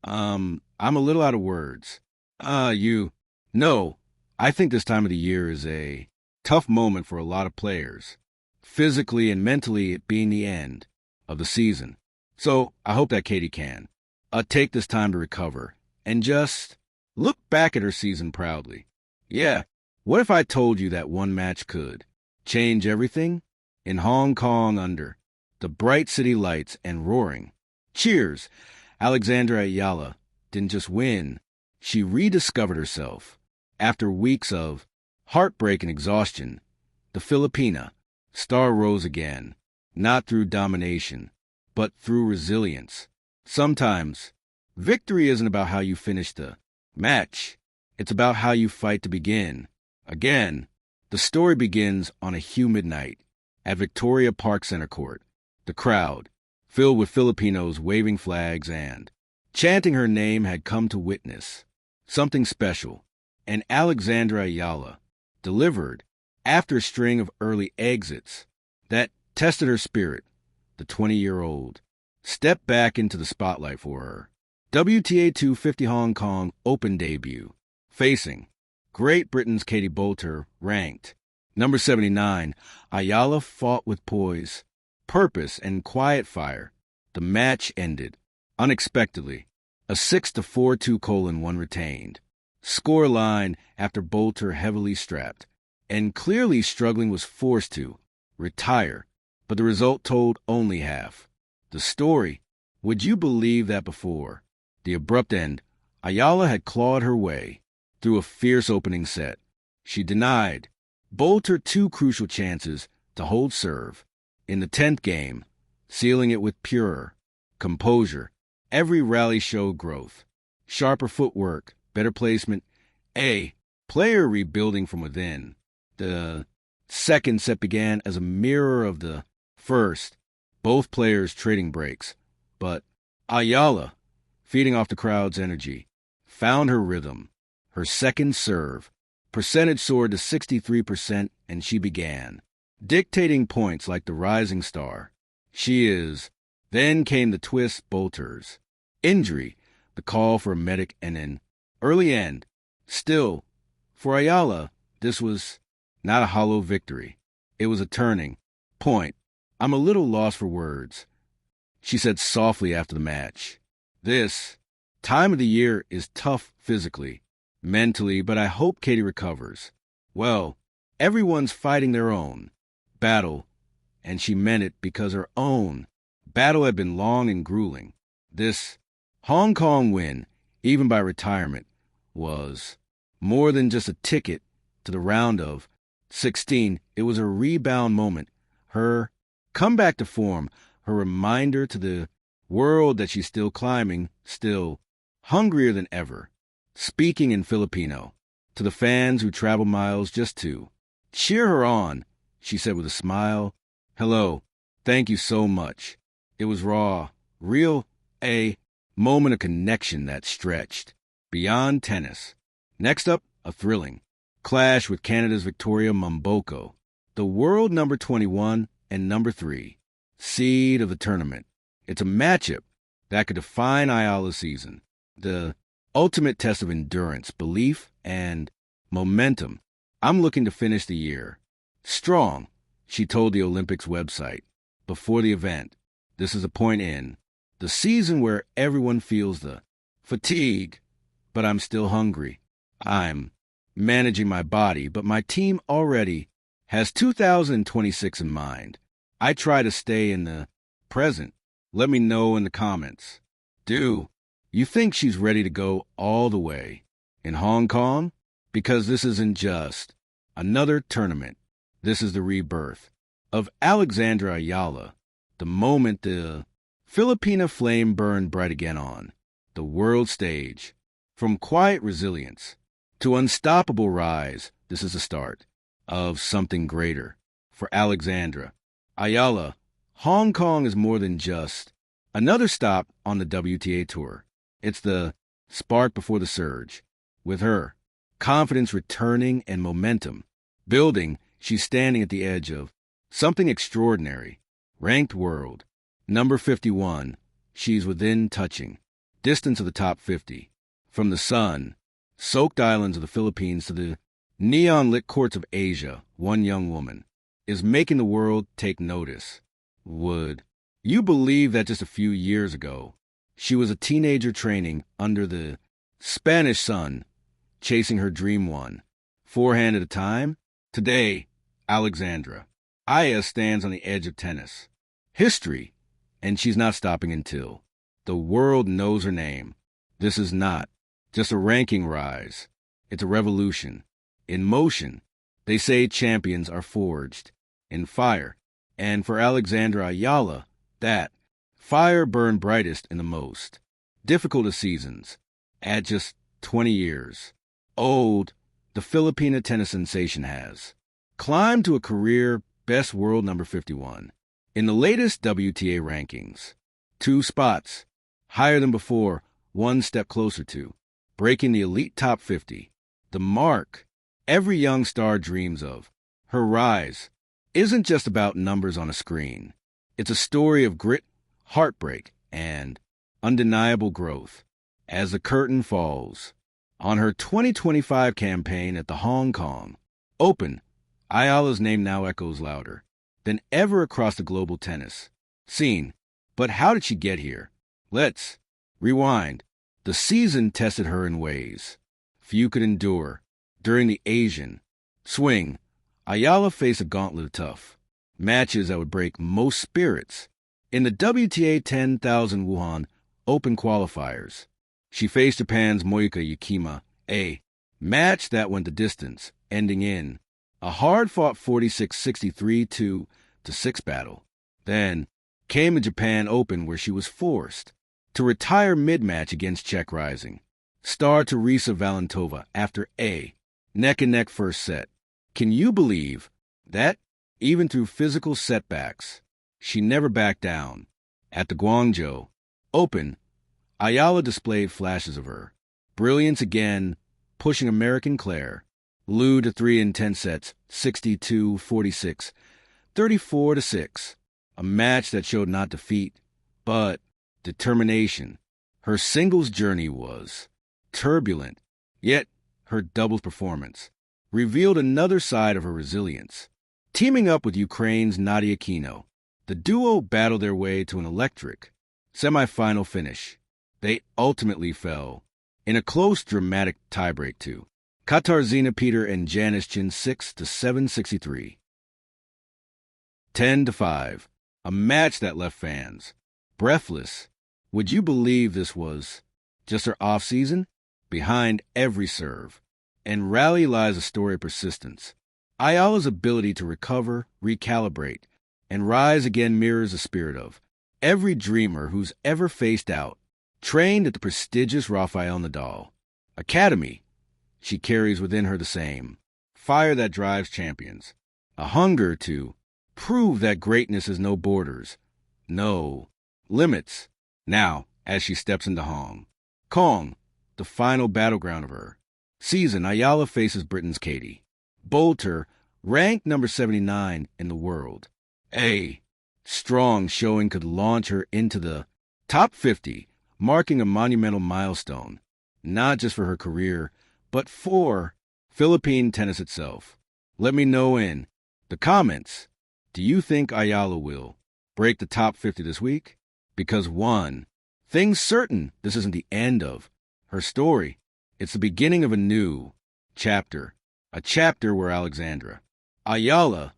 I'm a little out of words. You. No, I think this time of the year is a tough moment for a lot of players, physically and mentally it being the end of the season. So I hope that Katie can take this time to recover and just look back at her season proudly. Yeah, what if I told you that one match could change everything? In Hong Kong under the bright city lights and roaring cheers, Alexandra Eala didn't just win, she rediscovered herself. After weeks of heartbreak and exhaustion, the Filipina star rose again, not through domination, but through resilience. Sometimes, victory isn't about how you finish the match. It's about how you fight to begin. Again, the story begins on a humid night at Victoria Park Center Court. The crowd, filled with Filipinos waving flags and chanting her name, had come to witness something special. And Alexandra Eala delivered after a string of early exits that tested her spirit. The 20-year-old stepped back into the spotlight for her WTA 250 Hong Kong Open debut, facing Great Britain's Katie Boulter, ranked number 79. Eala fought with poise, purpose, and quiet fire. The match ended unexpectedly, a 6-4 2-1 retained scoreline after Boulter, heavily strapped and clearly struggling, was forced to retire. But the result told only half the story. Would you believe that before the abrupt end, Eala had clawed her way through a fierce opening set? She denied Boulter two crucial chances to hold serve in the 10th game, sealing it with pure composure. Every rally showed growth, sharper footwork, better placement, a player rebuilding from within. The second set began as a mirror of the first, both players trading breaks. But Eala, feeding off the crowd's energy, found her rhythm. Her second serve percentage soared to 63%, and she began dictating points like the rising star she is. Then came the twist: Boulter's injury, the call for a medic, and an early end. Still, for Eala, this was not a hollow victory. It was a turning point. I'm a little lost for words, she said softly after the match. This time of the year is tough physically, mentally, but I hope Katie recovers. Well, everyone's fighting their own battle, and she meant it, because her own battle had been long and grueling. This Hong Kong win, even by retirement, was more than just a ticket to the round of 16. It was a rebound moment, her comeback to form, her reminder to the world that she's still climbing, still hungrier than ever. Speaking in Filipino to the fans who travel miles just to cheer her on, she said with a smile, "Hello, thank you so much." It was raw, real, a moment of connection that stretched beyond tennis. Next up, a thrilling clash with Canada's Victoria Mumboko, the world number 21 and number 3 seed of the tournament. It's a matchup that could define Eala's season, the ultimate test of endurance, belief, and momentum. I'm looking to finish the year strong, she told the Olympics website before the event. This is a point in the season where everyone feels the fatigue, but I'm still hungry. I'm managing my body, but my team already has 2026 in mind. I try to stay in the present. Let me know in the comments. Do you think she's ready to go all the way in Hong Kong? Because this isn't just another tournament. This is the rebirth of Alexandra Eala, the moment the Filipina flame burned bright again on the world stage. From quiet resilience to unstoppable rise, this is the start of something greater for Alexandra Eala. Hong Kong is more than just another stop on the WTA Tour. It's the spark before the surge. With her confidence returning and momentum building, she's standing at the edge of something extraordinary. Ranked world number 51, she's within touching distance of the top 50. From the sun-soaked islands of the Philippines to the neon-lit courts of Asia, one young woman is making the world take notice. Would you believe that just a few years ago, she was a teenager training under the Spanish sun, chasing her dream one, forehand at a time? Today, Alexandra Eala stands on the edge of tennis history, and she's not stopping until the world knows her name. This is not just a ranking rise. It's a revolution. In motion, they say champions are forged in fire. And for Alexandra Eala, that fire burned brightest in the most difficult of seasons. At just 20 years old, the Filipina tennis sensation has climbed to a career best world number 51 in the latest WTA rankings. 2 spots higher than before, 1 step closer to breaking the elite top 50, the mark every young star dreams of. Her rise isn't just about numbers on a screen. It's a story of grit, heartbreak, and undeniable growth. As the curtain falls on her 2025 campaign at the Hong Kong Open, Eala's name now echoes louder than ever across the global tennis scene. But how did she get here? Let's rewind. The season tested her in ways few could endure. During the Asian swing, Eala faced a gauntlet of tough matches that would break most spirits. In the WTA 10,000 Wuhan Open qualifiers, she faced Japan's Moika Yukima, a match that went the distance, ending in a hard-fought 46-63 2-6 battle. Then came the Japan Open, where she was forced to retire mid-match against Czech rising star Teresa Valentova after a neck-and-neck first set. Can you believe that? Even through physical setbacks, she never backed down. At the Guangzhou Open, Eala displayed flashes of her brilliance again, pushing American Claire Liu to 3 in 10 sets, 62-46, 34-6. A match that showed not defeat, but determination. Her singles journey was turbulent, yet her doubles performance revealed another side of her resilience. Teaming up with Ukraine's Nadia Kino, the duo battled their way to an electric semifinal finish. They ultimately fell in a close, dramatic tiebreak to Katarzyna Peter and Janice Chin 6-7, 63, 10-5. A match that left fans breathless. Would you believe this was just her off-season? Behind every serve and rally lies a story of persistence. Eala's ability to recover, recalibrate, and rise again mirrors the spirit of every dreamer who's ever faced out. Trained at the prestigious Rafael Nadal Academy, she carries within her the same fire that drives champions, a hunger to prove that greatness has no borders, no limits. Now, as she steps into Hong Kong, the final battleground of her season, Eala faces Britain's Katie Boulter, ranked number 79 in the world. A strong showing could launch her into the top 50, marking a monumental milestone, not just for her career, but for Philippine tennis itself. Let me know in the comments, do you think Eala will break the top 50 this week? Because one thing's certain, this isn't the end of her story. It's the beginning of a new chapter, a chapter where Alexandra Eala,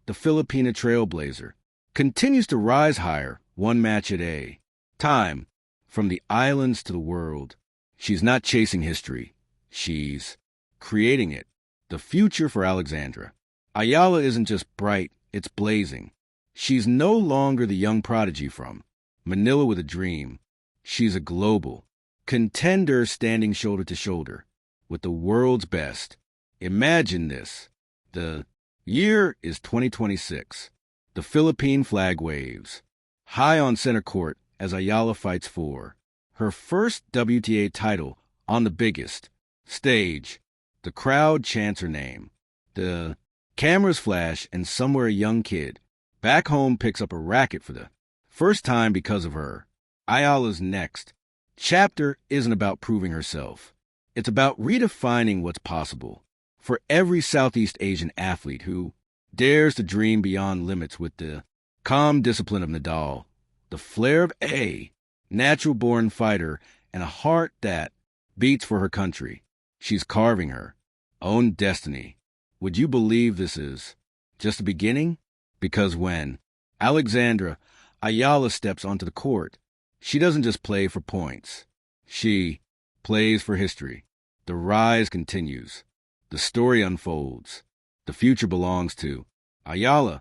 the Filipina trailblazer, continues to rise higher, one match at a time. From the islands to the world, she's not chasing history. She's creating it. The future for Alexandra Eala isn't just bright, it's blazing. She's no longer the young prodigy from Manila with a dream. She's a global contender standing shoulder to shoulder with the world's best. Imagine this. The year is 2026. The Philippine flag waves high on center court as Eala fights for her first WTA title on the biggest stage. The crowd chants her name. The cameras flash, and somewhere a young kid back home picks up a racket for the first time because of her. Eala's next chapter isn't about proving herself. It's about redefining what's possible for every Southeast Asian athlete who dares to dream beyond limits with the calm discipline of Nadal, the flair of a natural-born fighter, and a heart that beats for her country. She's carving her own destiny. Would you believe this is just the beginning? Because when Alexandra Eala steps onto the court, she doesn't just play for points. She plays for history. The rise continues. The story unfolds. The future belongs to Eala.